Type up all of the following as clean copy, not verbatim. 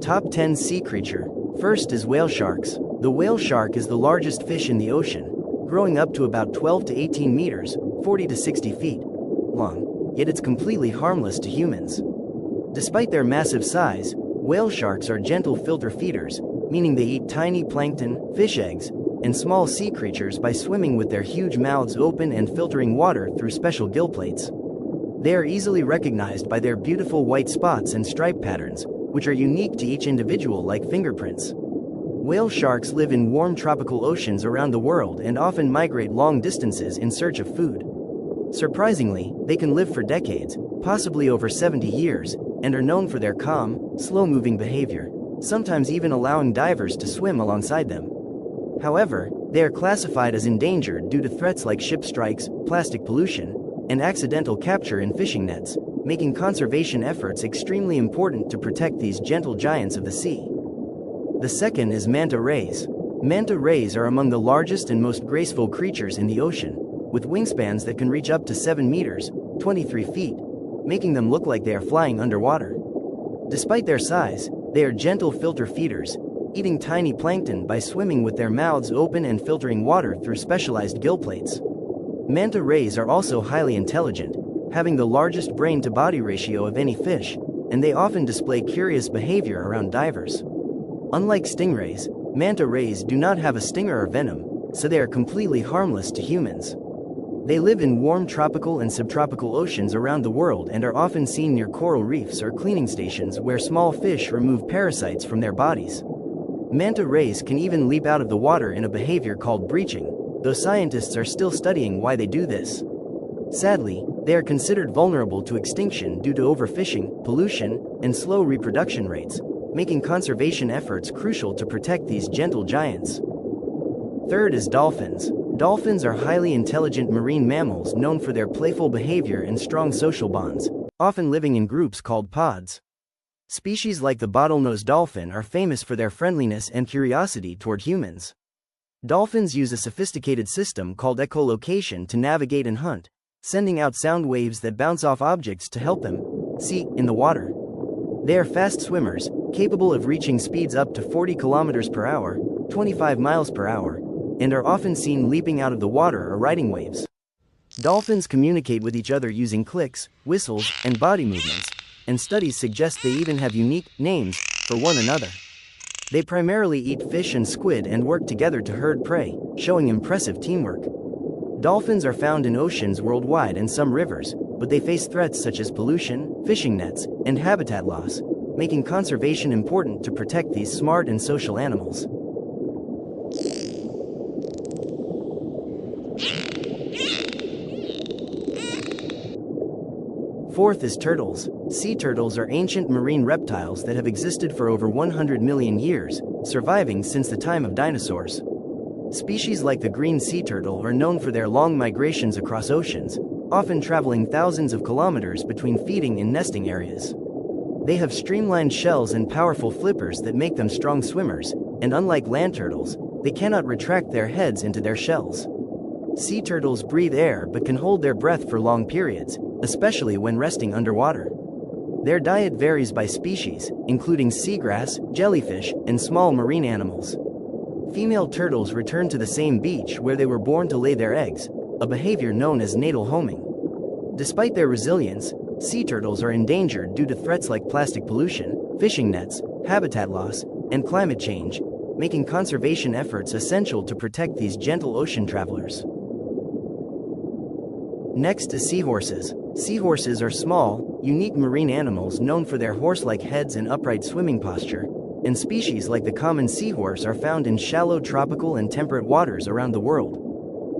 Top 10 Sea Creature. First is whale sharks. The whale shark is the largest fish in the ocean, growing up to about 12 to 18 meters, 40 to 60 feet long, yet it's completely harmless to humans. Despite their massive size, whale sharks are gentle filter feeders, meaning they eat tiny plankton, fish eggs, and small sea creatures by swimming with their huge mouths open and filtering water through special gill plates. They are easily recognized by their beautiful white spots and stripe patterns, which are unique to each individual like fingerprints. Whale sharks live in warm tropical oceans around the world and often migrate long distances in search of food. Surprisingly, they can live for decades, possibly over 70 years, and are known for their calm, slow-moving behavior, sometimes even allowing divers to swim alongside them. However, they are classified as endangered due to threats like ship strikes, plastic pollution, and accidental capture in fishing nets, making conservation efforts extremely important to protect these gentle giants of the sea. The second is manta rays. Manta rays are among the largest and most graceful creatures in the ocean, with wingspans that can reach up to 7 meters, 23 feet, making them look like they are flying underwater. Despite their size, they are gentle filter feeders, eating tiny plankton by swimming with their mouths open and filtering water through specialized gill plates. Manta rays are also highly intelligent, having the largest brain-to-body ratio of any fish, and they often display curious behavior around divers. Unlike stingrays, manta rays do not have a stinger or venom, so they are completely harmless to humans. They live in warm tropical and subtropical oceans around the world and are often seen near coral reefs or cleaning stations where small fish remove parasites from their bodies. Manta rays can even leap out of the water in a behavior called breaching, though scientists are still studying why they do this. Sadly, they are considered vulnerable to extinction due to overfishing, pollution, and slow reproduction rates, making conservation efforts crucial to protect these gentle giants. Third is dolphins. Dolphins are highly intelligent marine mammals known for their playful behavior and strong social bonds, often living in groups called pods. Species like the bottlenose dolphin are famous for their friendliness and curiosity toward humans. Dolphins use a sophisticated system called echolocation to navigate and hunt, sending out sound waves that bounce off objects to help them see in the water. They are fast swimmers, capable of reaching speeds up to 40 kilometers per hour, 25 miles per hour, and are often seen leaping out of the water or riding waves. Dolphins communicate with each other using clicks, whistles, and body movements, and studies suggest they even have unique names for one another. They primarily eat fish and squid and work together to herd prey, showing impressive teamwork. Dolphins are found in oceans worldwide and some rivers, but they face threats such as pollution, fishing nets, and habitat loss, making conservation important to protect these smart and social animals. Fourth is turtles. Sea turtles are ancient marine reptiles that have existed for over 100 million years, surviving since the time of dinosaurs. Species like the green sea turtle are known for their long migrations across oceans, often traveling thousands of kilometers between feeding and nesting areas. They have streamlined shells and powerful flippers that make them strong swimmers, and unlike land turtles, they cannot retract their heads into their shells. Sea turtles breathe air but can hold their breath for long periods, especially when resting underwater. Their diet varies by species, including seagrass, jellyfish, and small marine animals. Female turtles return to the same beach where they were born to lay their eggs, a behavior known as natal homing. Despite their resilience, sea turtles are endangered due to threats like plastic pollution, fishing nets, habitat loss, and climate change, making conservation efforts essential to protect these gentle ocean travelers. Next is seahorses. Seahorses are small, unique marine animals known for their horse-like heads and upright swimming posture, and species like the common seahorse are found in shallow tropical and temperate waters around the world.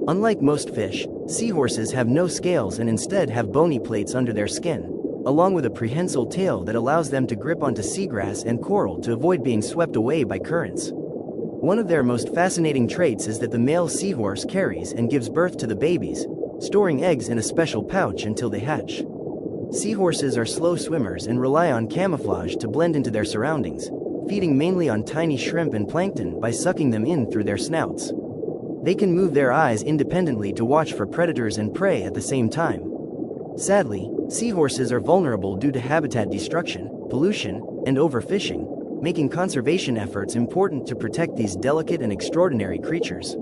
Unlike most fish, seahorses have no scales and instead have bony plates under their skin, along with a prehensile tail that allows them to grip onto seagrass and coral to avoid being swept away by currents. One of their most fascinating traits is that the male seahorse carries and gives birth to the babies, storing eggs in a special pouch until they hatch. Seahorses are slow swimmers and rely on camouflage to blend into their surroundings, feeding mainly on tiny shrimp and plankton by sucking them in through their snouts. They can move their eyes independently to watch for predators and prey at the same time. Sadly, seahorses are vulnerable due to habitat destruction, pollution, and overfishing, making conservation efforts important to protect these delicate and extraordinary creatures.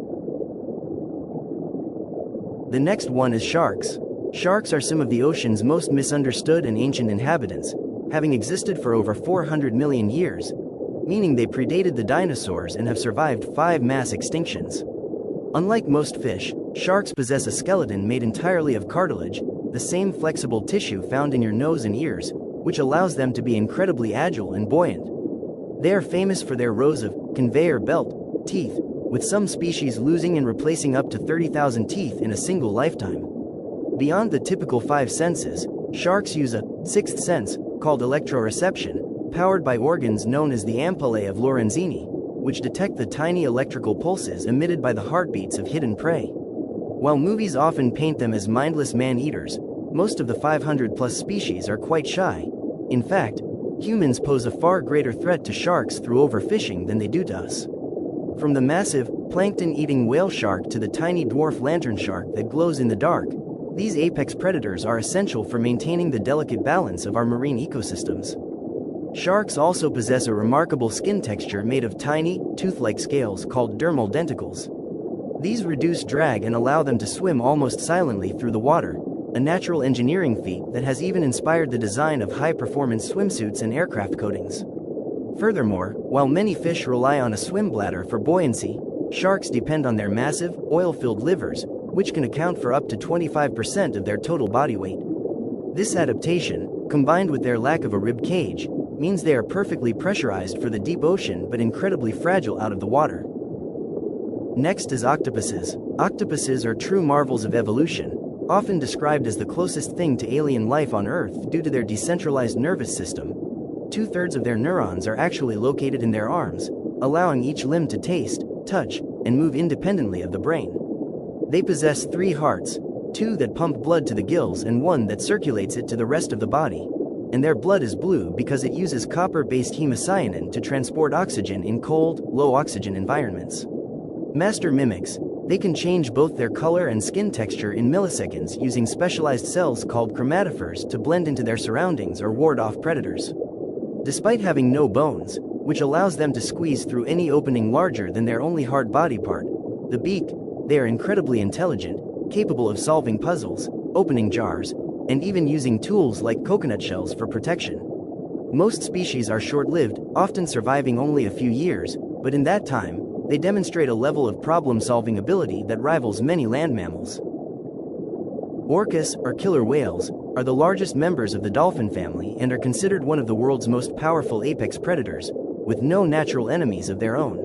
The next one is sharks. Sharks are some of the ocean's most misunderstood and ancient inhabitants, having existed for over 400 million years, meaning they predated the dinosaurs and have survived 5 mass extinctions. Unlike most fish, sharks possess a skeleton made entirely of cartilage, the same flexible tissue found in your nose and ears, which allows them to be incredibly agile and buoyant. They are famous for their rows of conveyor belt teeth, with some species losing and replacing up to 30,000 teeth in a single lifetime. Beyond the typical 5 senses, sharks use a 6th sense, called electroreception, powered by organs known as the ampullae of Lorenzini, which detect the tiny electrical pulses emitted by the heartbeats of hidden prey. While movies often paint them as mindless man-eaters, most of the 500-plus species are quite shy. In fact, humans pose a far greater threat to sharks through overfishing than they do to us. From the massive, plankton-eating whale shark to the tiny dwarf lantern shark that glows in the dark, these apex predators are essential for maintaining the delicate balance of our marine ecosystems. Sharks also possess a remarkable skin texture made of tiny, tooth-like scales called dermal denticles. These reduce drag and allow them to swim almost silently through the water, a natural engineering feat that has even inspired the design of high-performance swimsuits and aircraft coatings. Furthermore, while many fish rely on a swim bladder for buoyancy, sharks depend on their massive, oil-filled livers, which can account for up to 25% of their total body weight. This adaptation, combined with their lack of a rib cage, means they are perfectly pressurized for the deep ocean but incredibly fragile out of the water. Next is octopuses. Octopuses are true marvels of evolution, often described as the closest thing to alien life on Earth due to their decentralized nervous system. 2/3 of their neurons are actually located in their arms, allowing each limb to taste, touch, and move independently of the brain. They possess 3 hearts, 2 that pump blood to the gills and 1 that circulates it to the rest of the body. And their blood is blue because it uses copper-based hemocyanin to transport oxygen in cold, low-oxygen environments. Master mimics, they can change both their color and skin texture in milliseconds using specialized cells called chromatophores to blend into their surroundings or ward off predators. Despite having no bones, which allows them to squeeze through any opening larger than their only hard body part, the beak, they are incredibly intelligent, capable of solving puzzles, opening jars, and even using tools like coconut shells for protection. Most species are short-lived, often surviving only a few years, but in that time, they demonstrate a level of problem-solving ability that rivals many land mammals. Orcas, or killer whales, are the largest members of the dolphin family and are considered one of the world's most powerful apex predators, with no natural enemies of their own.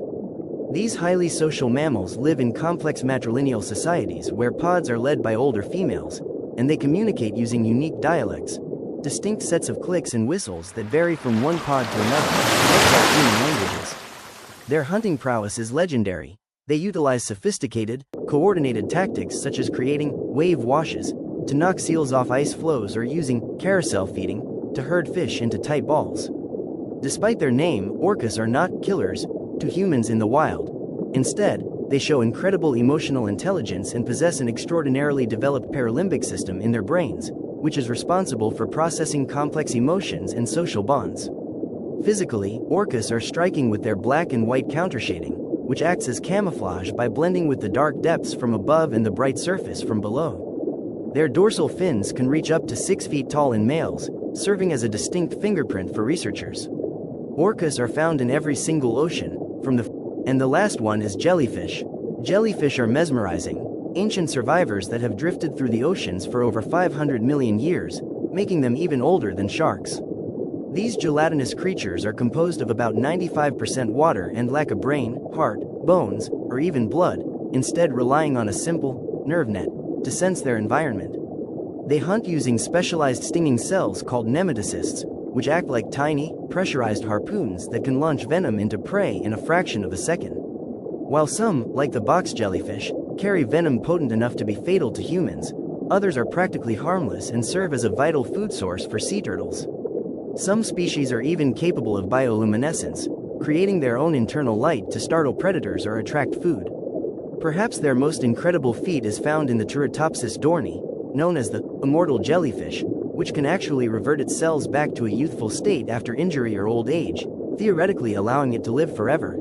These highly social mammals live in complex matrilineal societies where pods are led by older females, and they communicate using unique dialects, distinct sets of clicks and whistles that vary from one pod to another, much like human languages. Their hunting prowess is legendary. They utilize sophisticated, coordinated tactics such as creating wave washes to knock seals off ice floes or using carousel feeding to herd fish into tight balls. Despite their name, orcas are not killers to humans in the wild. Instead, they show incredible emotional intelligence and possess an extraordinarily developed paralimbic system in their brains, which is responsible for processing complex emotions and social bonds. Physically, orcas are striking with their black and white countershading, which acts as camouflage by blending with the dark depths from above and the bright surface from below. Their dorsal fins can reach up to 6 feet tall in males, serving as a distinct fingerprint for researchers. Orcas are found in every single ocean, and the last one is jellyfish. Jellyfish are mesmerizing, ancient survivors that have drifted through the oceans for over 500 million years, making them even older than sharks. These gelatinous creatures are composed of about 95% water and lack a brain, heart, bones, or even blood, instead relying on a simple nerve net to sense their environment. They hunt using specialized stinging cells called nematocysts, which act like tiny, pressurized harpoons that can launch venom into prey in a fraction of a second. While some, like the box jellyfish, carry venom potent enough to be fatal to humans, others are practically harmless and serve as a vital food source for sea turtles. Some species are even capable of bioluminescence, creating their own internal light to startle predators or attract food. Perhaps their most incredible feat is found in the Turritopsis dohrnii, known as the Immortal jellyfish, which can actually revert its cells back to a youthful state after injury or old age, theoretically allowing it to live forever.